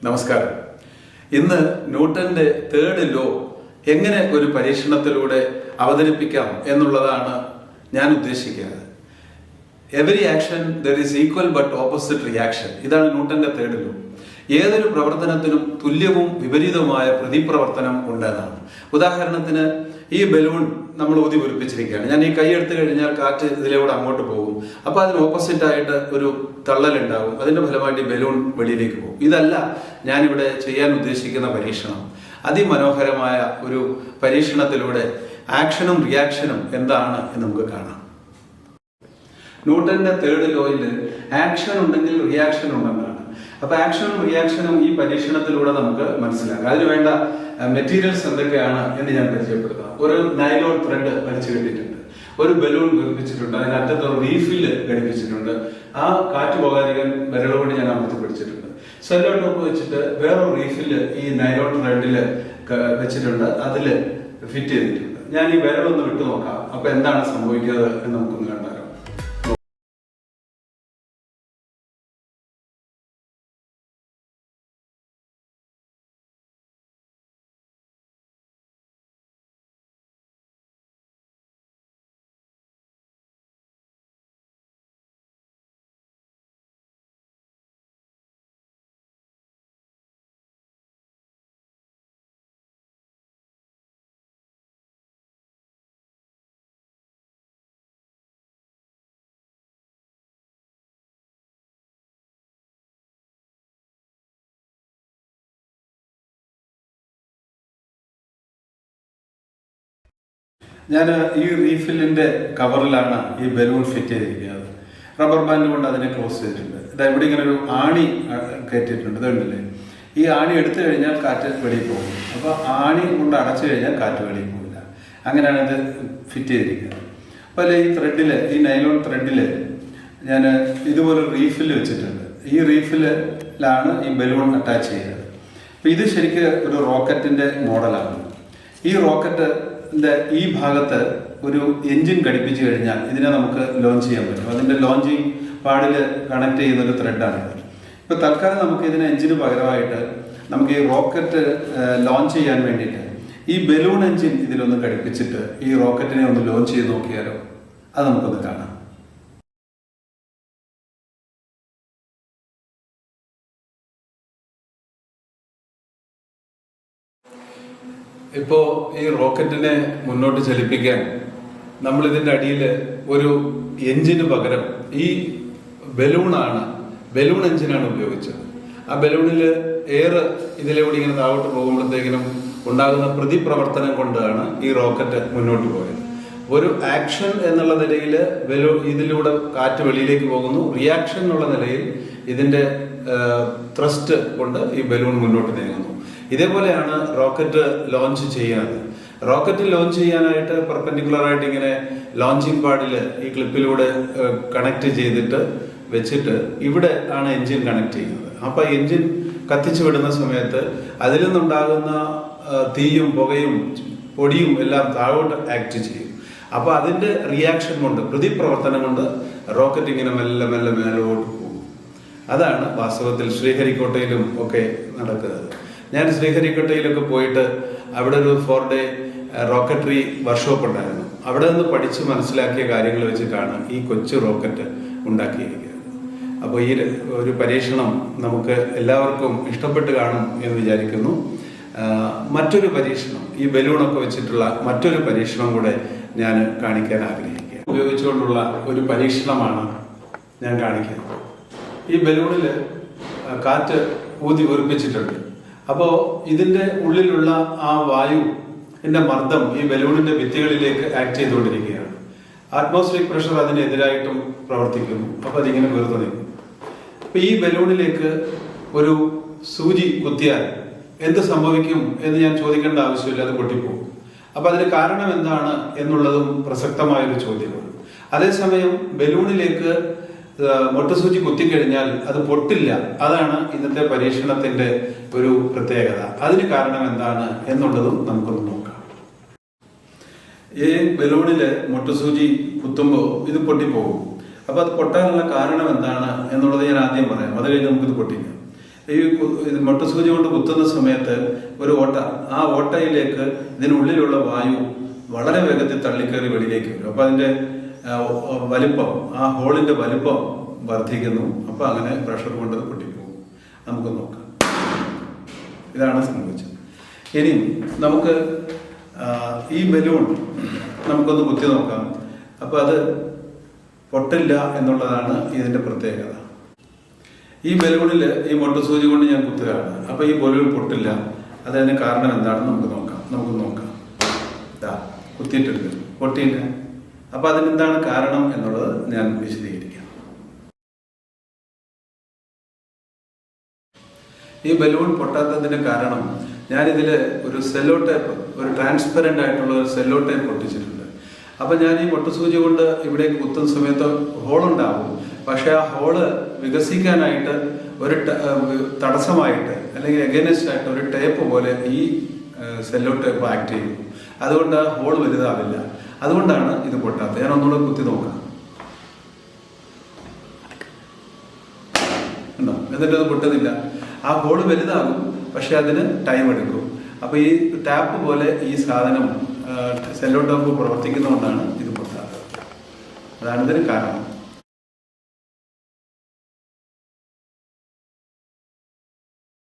നമസ്കാരം. ഇന്ന് ന്യൂട്ടന്റെ തേർഡ് ലോ എങ്ങനെ ഒരു പരീക്ഷണത്തിലൂടെ അവതരിപ്പിക്കാം എന്നുള്ളതാണ് ഞാൻ ഉദ്ദേശിക്കുന്നത്. Every action there is equal but opposite reaction. ഇതാണ് ന്യൂട്ടന്റെ തേർഡ് ലോ. ഏതൊരു പ്രവർത്തനത്തിനും തുല്യവും വിപരീതവുമായ പ്രതിപ്രവർത്തനം ഉണ്ടെന്നാണ്. ഉദാഹരണത്തിന്, ഈ ബലൂൺ നമ്മൾ ഊതി പൂരിപ്പിച്ചിരിക്കുകയാണ്. ഞാൻ ഈ കൈ എടുത്തു കഴിഞ്ഞാൽ കാറ്റ് ഇതിലൂടെ അങ്ങോട്ട് പോകും. അപ്പോൾ അതിന് ഓപ്പോസിറ്റ് ആയിട്ട് ഒരു തള്ളലുണ്ടാവും. അതിന്റെ ഫലമായിട്ട് ഈ ബലൂൺ വെളിയിലേക്ക് പോകും. ഇതല്ല ഞാനിവിടെ ചെയ്യാൻ ഉദ്ദേശിക്കുന്ന പരീക്ഷണം. അതിമനോഹരമായ ഒരു പരീക്ഷണത്തിലൂടെ ആക്ഷനും റിയാക്ഷനും എന്താണ് എന്ന് നമുക്ക് കാണാം. ന്യൂട്ടന്റെ തേർഡ് ലോയിൽ ആക്ഷൻ ഉണ്ടെങ്കിൽ റിയാക്ഷൻ ഉണ്ടെന്നാണ്. അപ്പൊ ആക്ഷനും റിയാക്ഷനും ഈ പരീക്ഷണത്തിലൂടെ നമുക്ക് മനസ്സിലാക്കാം. അതിനുവേണ്ട മെറ്റീരിയൽസ് എന്തൊക്കെയാണ് എന്ന് ഞാൻ പരിചയപ്പെടുത്താം. ഒരു നൈലോൺ ത്രെഡ് വലിച്ചു കെട്ടിയിട്ടുണ്ട്, ഒരു ബലൂൺ നിർമ്മിച്ചിട്ടുണ്ട്, അതിന് അറ്റത്ത് ഒരു റീഫില്ല് ഘടിപ്പിച്ചിട്ടുണ്ട്. ആ കാറ്റ് പോകാതിരിക്കാൻ വിരലുകൊണ്ട് ഞാൻ അമർത്തി പിടിച്ചിട്ടുണ്ട്. സെല്ലോ ടോപ്പ് വെച്ചിട്ട് വേറൊരു റീഫില്ല് ഈ നൈലോൺ ത്രെഡില് വെച്ചിട്ടുണ്ട്, അതില് ഫിറ്റ് ചെയ്തിട്ടുണ്ട്. ഞാൻ ഈ വിരലൊന്ന് വിട്ടു നോക്കാം. അപ്പൊ എന്താണ് സംഭവിക്കുന്നത് എന്ന് നമുക്കൊന്ന് കണ്ടാലോ. ഞാൻ ഈ റീഫില്ലിന്റെ കവറിലാണ് ഈ ബലൂൺ ഫിറ്റ് ചെയ്തിരിക്കുന്നത്. റബ്ബർ ബാൻഡ് കൊണ്ട് അതിനെ ക്ലോസ് ചെയ്തിട്ടുണ്ട്. ഇവിടെ ഇങ്ങനെ ഒരു ആണി കയറ്റിയിട്ടുണ്ട്. ഇതുണ്ടല്ലേ, ഈ ആണി എടുത്തു കഴിഞ്ഞാൽ കാറ്റ് വെളിയിൽ പോകും. അപ്പോൾ ആണി കൊണ്ട് അടച്ചു കഴിഞ്ഞാൽ കാറ്റ് വെളിയിൽ പോകില്ല. അങ്ങനെയാണ് ഇത് ഫിറ്റ് ചെയ്തിരിക്കുന്നത്. അപ്പോൾ ഈ ത്രെഡില്, ഈ നൈലോൺ ത്രെഡില് ഞാൻ ഇതുപോലെ റീഫില്ല് വെച്ചിട്ടുണ്ട്. ഈ റീഫില്ലാണ് ഈ ബലൂൺ അറ്റാച്ച് ചെയ്യുന്നത്. അപ്പോൾ ഇത് ശരിക്കും ഒരു റോക്കറ്റിന്റെ മോഡലാണ്. ഈ റോക്കറ്റ് ഈ ഭാഗത്ത് ഒരു എഞ്ചിൻ ഘടിപ്പിച്ചു കഴിഞ്ഞാൽ ഇതിനെ നമുക്ക് ലോഞ്ച് ചെയ്യാൻ പറ്റും. അതിന്റെ ലോഞ്ചിങ് പാഡിൽ കണക്ട് ചെയ്യുന്ന ഒരു ത്രെഡാണിത്. ഇപ്പൊ തൽക്കാലം നമുക്ക് ഇതിന് എഞ്ചിന് പകരമായിട്ട് നമുക്ക് ഈ റോക്കറ്റ് ലോഞ്ച് ചെയ്യാൻ വേണ്ടിയിട്ട് ഈ ബലൂൺ എഞ്ചിൻ ഇതിലൊന്ന് ഘടിപ്പിച്ചിട്ട് ഈ റോക്കറ്റിനെ ഒന്ന് ലോഞ്ച് ചെയ്ത് നോക്കിയാലോ? അത് നമുക്കൊന്ന് കാണാം. ഇപ്പോൾ ഈ റോക്കറ്റിനെ മുന്നോട്ട് ചലിപ്പിക്കാൻ നമ്മൾ ഇതിന്റെ അടിയിൽ ഒരു എഞ്ചിന് പകരം ഈ ബലൂൺ എഞ്ചിനാണ് ഉപയോഗിച്ചത്. ആ ബലൂണിൽ എയർ ഇതിലൂടെ ഇങ്ങനെ താഴോട്ട് പോകുമ്പോഴത്തേക്കിനും ഉണ്ടാകുന്ന പ്രതിപ്രവർത്തനം കൊണ്ടാണ് ഈ റോക്കറ്റ് മുന്നോട്ട് പോയത്. ഒരു ആക്ഷൻ എന്നുള്ള നിലയിൽ ഇതിലൂടെ കാറ്റ് വെളിയിലേക്ക് പോകുന്നു. റിയാക്ഷൻ എന്നുള്ള നിലയിൽ ഇതിന്റെ ത്രസ്റ്റ് കൊണ്ട് ഈ ബലൂൺ മുന്നോട്ട് നീങ്ങുന്നു. ഇതേപോലെയാണ് റോക്കറ്റ് ലോഞ്ച് ചെയ്യുന്നത്. റോക്കറ്റ് ലോഞ്ച് ചെയ്യാനായിട്ട് പെർപെൻഡിക്കുലർ ആയിട്ട് ഇങ്ങനെ ലോഞ്ചിങ് പാഡിൽ ഈ ക്ലിപ്പിലൂടെ കണക്ട് ചെയ്തിട്ട് വെച്ചിട്ട് ഇവിടെ ആണ് എഞ്ചിൻ കണക്ട് ചെയ്യുന്നത്. അപ്പൊ എഞ്ചിൻ കത്തിച്ചു വിടുന്ന സമയത്ത് അതിൽ നിന്നുണ്ടാകുന്ന തീയും പുകയും പൊടിയും എല്ലാം താഴോട്ട് ആക്ട് ചെയ്യും. അപ്പൊ അതിന്റെ റിയാക്ഷൻ കൊണ്ട്, പ്രതിപ്രവർത്തനം കൊണ്ട് റോക്കറ്റ് ഇങ്ങനെ മെല്ലെ മെല്ലെ മേലോട്ട് പോകും. അതാണ് വാസ്തവത്തിൽ ശ്രീഹരിക്കോട്ടയിലും ഒക്കെ നടക്കുന്നത്. ഞാൻ ശ്രീഹരിക്കോട്ടയിലൊക്കെ പോയിട്ട് അവിടെ ഒരു 4 day റോക്കറ്ററി വർക്ക്ഷോപ്പ് ഉണ്ടായിരുന്നു. അവിടെ നിന്ന് പഠിച്ച് മനസ്സിലാക്കിയ കാര്യങ്ങൾ വെച്ചിട്ടാണ് ഈ കൊച്ചു റോക്കറ്റ് ഉണ്ടാക്കിയിരിക്കുന്നത്. അപ്പോൾ ഈ ഒരു പരീക്ഷണം നമുക്ക് എല്ലാവർക്കും ഇഷ്ടപ്പെട്ട് കാണും എന്ന് വിചാരിക്കുന്നു. മറ്റൊരു പരീക്ഷണം, ഈ ബലൂണൊക്കെ വെച്ചിട്ടുള്ള മറ്റൊരു പരീക്ഷണം കൂടെ ഞാൻ കാണിക്കാൻ ആഗ്രഹിക്കുക. ഉപയോഗിച്ചുകൊണ്ടുള്ള ഒരു പരീക്ഷണമാണ് ഞാൻ കാണിക്കുന്നത്. ഈ ബലൂണിൽ കാറ്റ് ഊതി ഉറപ്പിച്ചിട്ടുണ്ട്. അപ്പോൾ ഇതിന്റെ ഉള്ളിലുള്ള ആ വായുവിന്റെ മർദ്ദം ഈ ബലൂണിന്റെ ഭിത്തികളിലേക്ക് ആക്ട് ചെയ്തുകൊണ്ടിരിക്കുകയാണ്. അറ്റ്മോസ്ഫിയറിക് പ്രഷർ അതിനെതിരായിട്ടും പ്രവർത്തിക്കുന്നു. അപ്പൊ അതിങ്ങനെ വെറുതെ നിൽക്കും. അപ്പൊ ഈ ബലൂണിലേക്ക് ഒരു സൂചി കുത്തിയാൽ എന്ത് സംഭവിക്കും എന്ന് ഞാൻ ചോദിക്കേണ്ട ആവശ്യമില്ല, അത് പൊട്ടിപ്പോകും. അപ്പൊ അതിന് കാരണം എന്താണ് എന്നുള്ളതും പ്രസക്തമായൊരു ചോദ്യമാണ്. അതേസമയം ബലൂണിലേക്ക് മൊട്ടുസൂചി കുത്തിക്കഴിഞ്ഞാൽ അത് പൊട്ടില്ല. അതാണ് ഇന്നത്തെ പരീക്ഷണത്തിന്റെ ഒരു പ്രത്യേകത. അതിന് കാരണം എന്താണ് എന്നുള്ളതും നമുക്കൊന്ന് നോക്കാം. ഈ ബലൂണില് മൊട്ടുസൂചി കുത്തുമ്പോൾ ഇത് പൊട്ടിപ്പോകും. അപ്പൊ അത് പൊട്ടാനുള്ള കാരണം എന്താണ് എന്നുള്ളത് ഞാൻ ആദ്യം പറയാം. അത് കഴിഞ്ഞ് നമുക്കിത് പൊട്ടിക്കാം. ഈ മൊട്ടുസൂചി കൊണ്ട് കുത്തുന്ന സമയത്ത് ഒരു ഓട്ട, ആ ഓട്ടയിലേക്ക് ഇതിനുള്ളിലുള്ള വായു വളരെ വേഗത്തിൽ തള്ളിക്കയറി വെളിയിലേക്ക് വരും. അപ്പോൾ അതിൻ്റെ വലിപ്പം, ആ ഹോളിൻ്റെ വലിപ്പം വർദ്ധിക്കുന്നു. അപ്പോൾ അങ്ങനെ പ്രഷർ കൊണ്ട് പൊട്ടിപ്പോകും. നമുക്ക് നോക്കാം. ഇതാണ് സംഭവിച്ചത്. ഇനി നമുക്ക് ഈ ബലൂൺ നമുക്കൊന്ന് കുത്തി നോക്കാം. അപ്പോൾ അത് പൊട്ടില്ല എന്നുള്ളതാണ് ഇതിൻ്റെ പ്രത്യേകത. ഈ ബലൂണിൽ ഈ മൊട്ടുസൂചി കൊണ്ട് ഞാൻ കുത്തുകയാണ്. അപ്പോൾ ഈ ബലൂൺ പൊട്ടില്ല. അതിന് കാരണം എന്താണെന്ന് നമുക്ക് നോക്കാം. ഇതാ കുത്തിയിട്ടുണ്ട്, പൊട്ടിയില്ല. അപ്പോൾ അതിനെന്താണ് കാരണം എന്നുള്ളത് ഞാൻ വിശദീകരിക്കാം. ഈ ബലൂൺ പൊട്ടാത്തതിൻ്റെ കാരണം ഞാനിതിൽ ഒരു സെല്ലോ ടേപ്പ്, ഒരു ട്രാൻസ്പെറൻ്റ് ആയിട്ടുള്ള ഒരു സെല്ലോ ടേപ്പ് പൊട്ടിച്ചിട്ടുണ്ട്. അപ്പം ഞാൻ ഈ മൊട്ടുസൂചി കൊണ്ട് ഇവിടേക്ക് കുത്തുന്ന സമയത്ത് ഹോളുണ്ടാവും. പക്ഷേ ആ ഹോള് വികസിക്കാനായിട്ട് ഒരു തടസ്സമായിട്ട് അല്ലെങ്കിൽ എഗൈനസ്റ്റ് ആയിട്ട് ഒരു ടേപ്പ് പോലെ ഈ സെല്ലോ ടേപ്പ് ആക്ട് ചെയ്യും. അതുകൊണ്ട് ആ ഹോൾ വലുതാവില്ല. അതുകൊണ്ടാണ് ഇത് പൊട്ടാത്തത്. ഞാൻ ഒന്നുകൂടെ കുത്തി നോക്കാം. ഉണ്ടോ? എന്നിട്ടത് പൊട്ടുന്നില്ല. ആ ഹോള് വലുതാകും, പക്ഷെ അതിന് ടൈം എടുക്കും. അപ്പോൾ ഈ ടാപ്പ് പോലെ ഈ സാധനം സെല്ലോ ടേപ്പ് പ്രവർത്തിക്കുന്നതുകൊണ്ടാണ് ഇത് പൊട്ടാത്തത്. അതാണ് ഇതിന് കാരണം.